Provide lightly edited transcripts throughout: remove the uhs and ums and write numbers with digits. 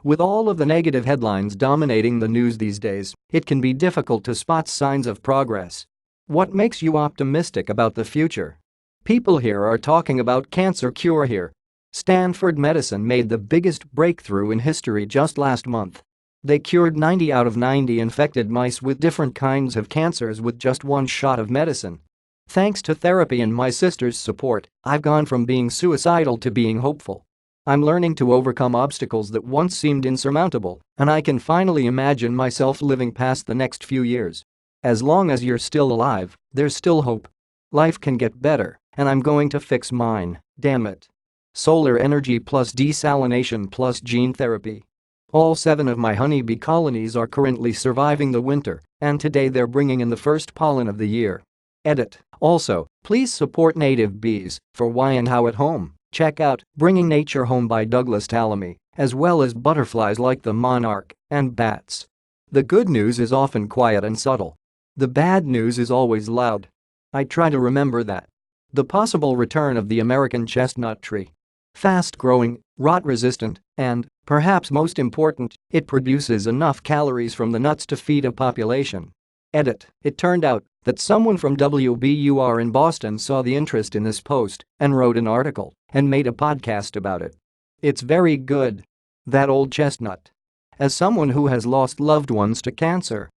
With all of the negative headlines dominating the news these days, it can be difficult to spot signs of progress. What makes you optimistic about the future? People here are talking about cancer cure here. Stanford Medicine made the biggest breakthrough in history just last month. They cured 90 out of 90 infected mice with different kinds of cancers with just one shot of medicine. Thanks to therapy and my sister's support, I've gone from being suicidal to being hopeful. I'm learning to overcome obstacles that once seemed insurmountable, and I can finally imagine myself living past the next few years. As long as you're still alive, there's still hope. Life can get better, and I'm going to fix mine, damn it. Solar energy plus desalination plus gene therapy. All 7 of my honeybee colonies are currently surviving the winter, and today they're bringing in the first pollen of the year. Edit. Also, please support native bees for why and how at home. Check out Bringing Nature Home by Douglas Tallamy, as well as butterflies like the monarch and bats. The good news is often quiet and subtle. The bad news is always loud. I try to remember that. The possible return of the American chestnut tree. Fast-growing, rot-resistant, and, perhaps most important, it produces enough calories from the nuts to feed a population. Edit. It turned out that someone from WBUR in Boston saw the interest in this post and wrote an article and made a podcast about it. It's very good. That old chestnut. As someone who has lost loved ones to cancer,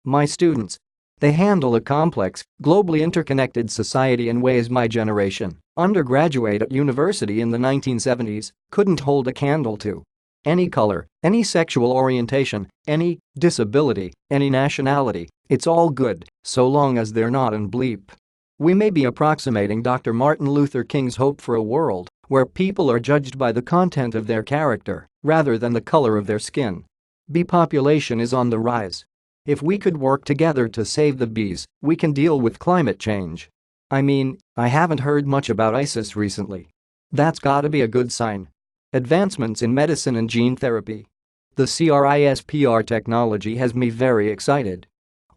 my students, they handle a complex, globally interconnected society in ways my generation, undergraduate at university in the 1970s, couldn't hold a candle to. Any color, any sexual orientation, any disability, any nationality, it's all good, so long as they're not in bleep. We may be approximating Dr. Martin Luther King's hope for a world where people are judged by the content of their character rather than the color of their skin. Bee population is on the rise. If we could work together to save the bees, we can deal with climate change. I mean, I haven't heard much about ISIS recently. That's gotta be a good sign. Advancements in medicine and gene therapy. The CRISPR technology has me very excited.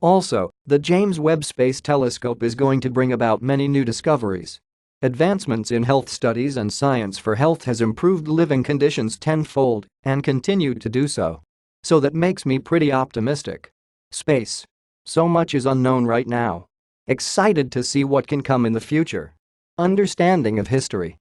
Also, the James Webb Space Telescope is going to bring about many new discoveries. Advancements in health studies and science for health has improved living conditions tenfold and continued to do so. So that makes me pretty optimistic. Space. So much is unknown right now. Excited to see what can come in the future. Understanding of history.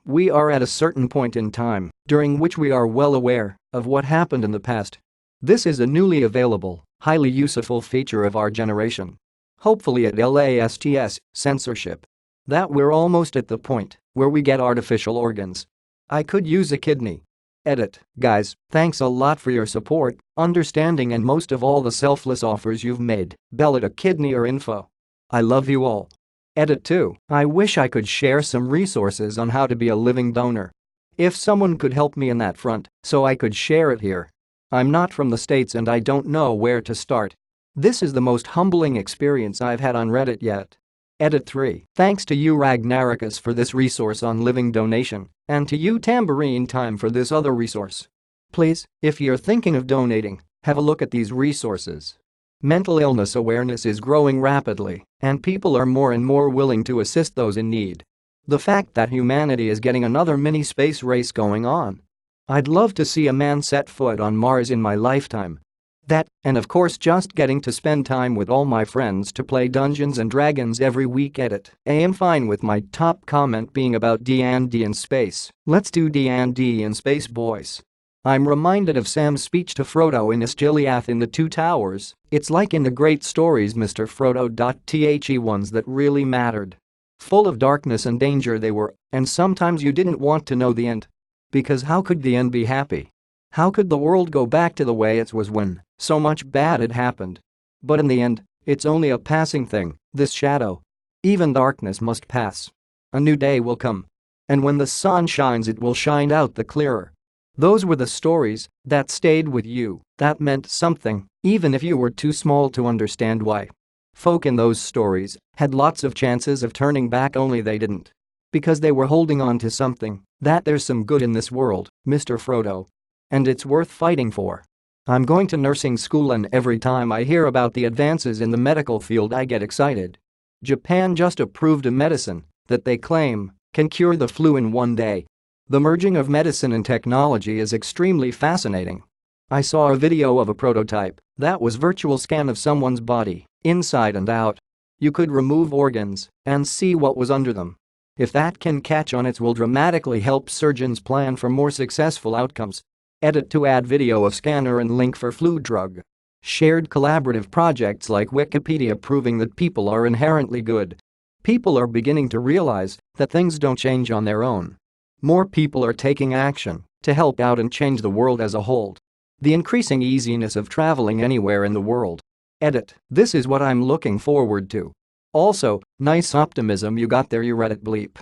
We are at a certain point in time during which we are well aware of what happened in the past. This is a newly available, highly useful feature of our generation. Hopefully at LAST's censorship. That we're almost at the point where we get artificial organs. I could use a kidney. Edit. Guys, thanks a lot for your support, understanding and most of all the selfless offers you've made, Bell a kidney or info. I love you all. Edit 2. I wish I could share some resources on how to be a living donor. If someone could help me in that front, so I could share it here. I'm not from the States and I don't know where to start. This is the most humbling experience I've had on Reddit yet. Edit 3. Thanks to you Ragnaricus for this resource on living donation, and to you Tambourine Time for this other resource. Please, if you're thinking of donating, have a look at these resources. Mental illness awareness is growing rapidly, and people are more and more willing to assist those in need. The fact that humanity is getting another mini space race going on. I'd love to see a man set foot on Mars in my lifetime. That, and of course just getting to spend time with all my friends to play Dungeons and Dragons every week. Edit. I am fine with my top comment being about D&D in space. Let's do D&D in space, boys. I'm reminded of Sam's speech to Frodo in Osgiliath in the Two Towers. It's like in the great stories Mr. Frodo. The ones that really mattered. Full of darkness and danger they were, and sometimes you didn't want to know the end. Because how could the end be happy? How could the world go back to the way it was when so much bad had happened? But in the end, it's only a passing thing, this shadow. Even darkness must pass. A new day will come. And when the sun shines it will shine out the clearer. Those were the stories that stayed with you, that meant something, even if you were too small to understand why. Folk in those stories had lots of chances of turning back, only they didn't. Because they were holding on to something, that there's some good in this world, Mr. Frodo. And it's worth fighting for. I'm going to nursing school and every time I hear about the advances in the medical field I get excited. Japan just approved a medicine that they claim can cure the flu in one day. The merging of medicine and technology is extremely fascinating. I saw a video of a prototype that was virtual scan of someone's body, inside and out. You could remove organs and see what was under them. If that can catch on, it will dramatically help surgeons plan for more successful outcomes. Edit to add video of scanner and link for flu drug. Shared collaborative projects like Wikipedia proving that people are inherently good. People are beginning to realize that things don't change on their own. More people are taking action to help out and change the world as a whole. The increasing easiness of traveling anywhere in the world. Edit. This is what I'm looking forward to. Also, nice optimism you got there, you Reddit bleep.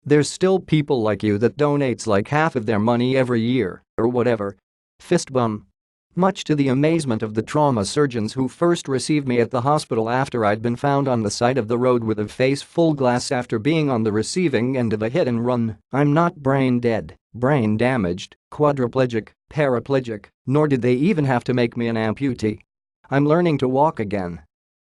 There's still people like you that donates like half of their money every year, or whatever. Fist bum. Much to the amazement of the trauma surgeons who first received me at the hospital after I'd been found on the side of the road with a face full glass after being on the receiving end of a hit and run, I'm not brain dead, brain damaged, quadriplegic, paraplegic, nor did they even have to make me an amputee. I'm learning to walk again.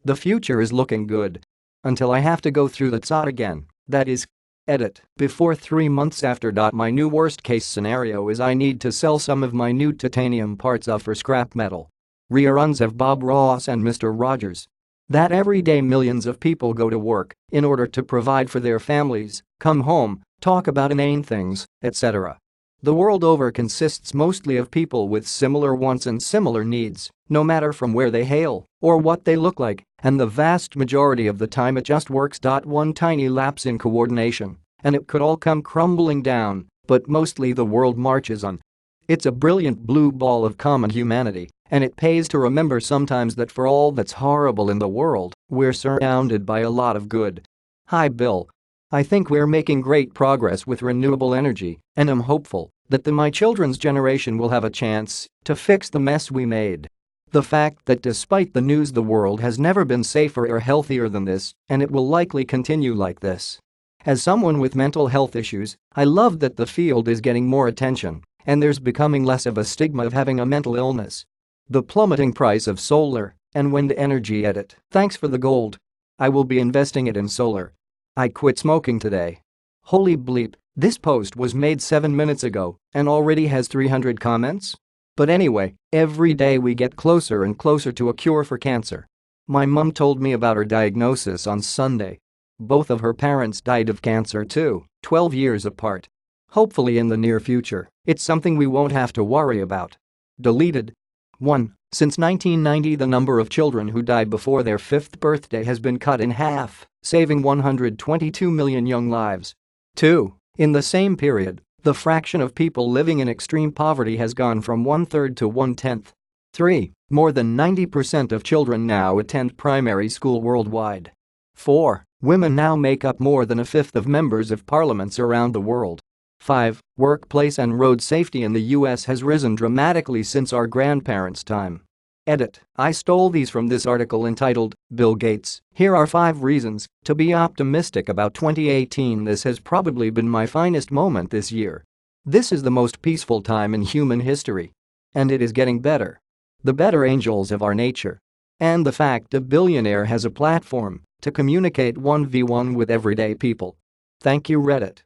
The future is looking good. Until I have to go through the TSA again, that is. Edit. Before 3 months after. My new worst case scenario is I need to sell some of my new titanium parts off for scrap metal. Reruns of Bob Ross and Mr. Rogers. That every day millions of people go to work in order to provide for their families, come home, talk about inane things, etc. The world over consists mostly of people with similar wants and similar needs, no matter from where they hail or what they look like, and the vast majority of the time it just works. One tiny lapse in coordination, and it could all come crumbling down, but mostly the world marches on. It's a brilliant blue ball of common humanity, and it pays to remember sometimes that for all that's horrible in the world, we're surrounded by a lot of good. Hi Bill. I think we're making great progress with renewable energy, and I'm hopeful that my children's generation will have a chance to fix the mess we made. The fact that despite the news the world has never been safer or healthier than this, and it will likely continue like this. As someone with mental health issues, I love that the field is getting more attention, and there's becoming less of a stigma of having a mental illness. The plummeting price of solar and wind energy. Edit. Thanks for the gold. I will be investing it in solar. I quit smoking today. Holy bleep, this post was made 7 minutes ago and already has 300 comments? But anyway, every day we get closer and closer to a cure for cancer. My mum told me about her diagnosis on Sunday. Both of her parents died of cancer too, 12 years apart. Hopefully in the near future, it's something we won't have to worry about. Deleted. 1. Since 1990, the number of children who die before their 5th birthday has been cut in half, saving 122 million young lives. 2. In the same period, the fraction of people living in extreme poverty has gone from 1/3 to 1/10. 3. More than 90% of children now attend primary school worldwide. 4. Women now make up more than a fifth of members of parliaments around the world. 5. Workplace and road safety in the US has risen dramatically since our grandparents' time. Edit. I stole these from this article entitled, Bill Gates. Here are 5 reasons to be optimistic about 2018. This has probably been my finest moment this year. This is the most peaceful time in human history. And it is getting better. The better angels of our nature. And the fact a billionaire has a platform to communicate 1v1 with everyday people. Thank you, Reddit.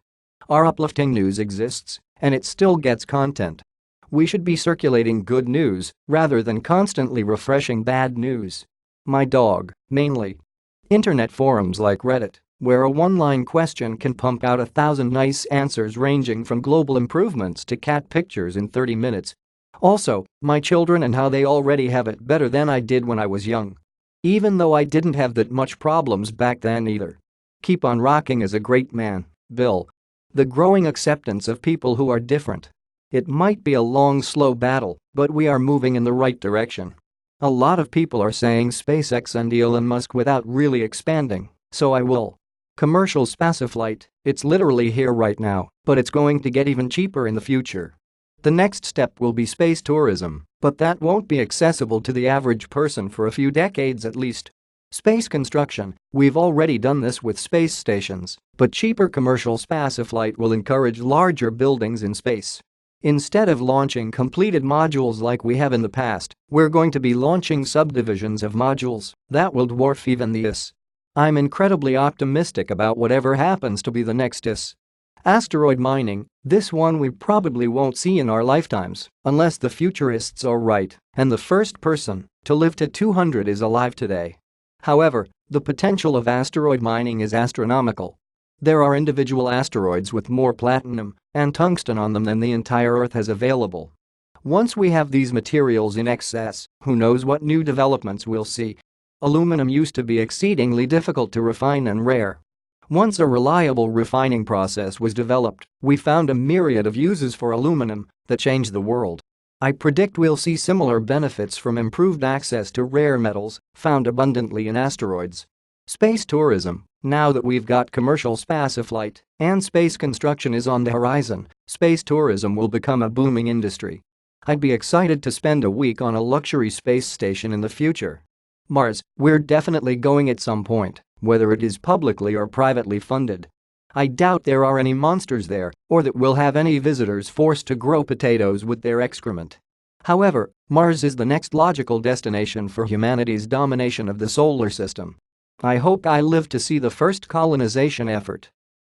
Our uplifting news exists, and it still gets content. We should be circulating good news rather than constantly refreshing bad news. My dog, mainly. Internet forums like Reddit, where a one-line question can pump out 1,000 nice answers ranging from global improvements to cat pictures in 30 minutes. Also, my children and how they already have it better than I did when I was young. Even though I didn't have that much problems back then either. Keep on rocking as a great man, Bill. The growing acceptance of people who are different. It might be a long, slow battle, but we are moving in the right direction. A lot of people are saying SpaceX and Elon Musk without really expanding, so I will. Commercial spaceflight, it's literally here right now, but it's going to get even cheaper in the future. The next step will be space tourism, but that won't be accessible to the average person for a few decades at least. Space construction, we've already done this with space stations, but cheaper commercial spaceflight will encourage larger buildings in space. Instead of launching completed modules like we have in the past, we're going to be launching subdivisions of modules that will dwarf even the IS. I'm incredibly optimistic about whatever happens to be the next IS. Asteroid mining, This one we probably won't see in our lifetimes, unless the futurists are right and the first person to live to 200 is alive today. However, the potential of asteroid mining is astronomical. There are individual asteroids with more platinum and tungsten on them than the entire Earth has available. Once we have these materials in excess, who knows what new developments we'll see. Aluminum used to be exceedingly difficult to refine and rare. Once a reliable refining process was developed, we found a myriad of uses for aluminum that changed the world. I predict we'll see similar benefits from improved access to rare metals found abundantly in asteroids. Space tourism. Now that we've got commercial spaceflight and space construction is on the horizon, space tourism will become a booming industry. I'd be excited to spend a week on a luxury space station in the future. Mars, we're definitely going at some point, whether it is publicly or privately funded. I doubt there are any monsters there or that we'll have any visitors forced to grow potatoes with their excrement. However, Mars is the next logical destination for humanity's domination of the solar system. I hope I live to see the first colonization effort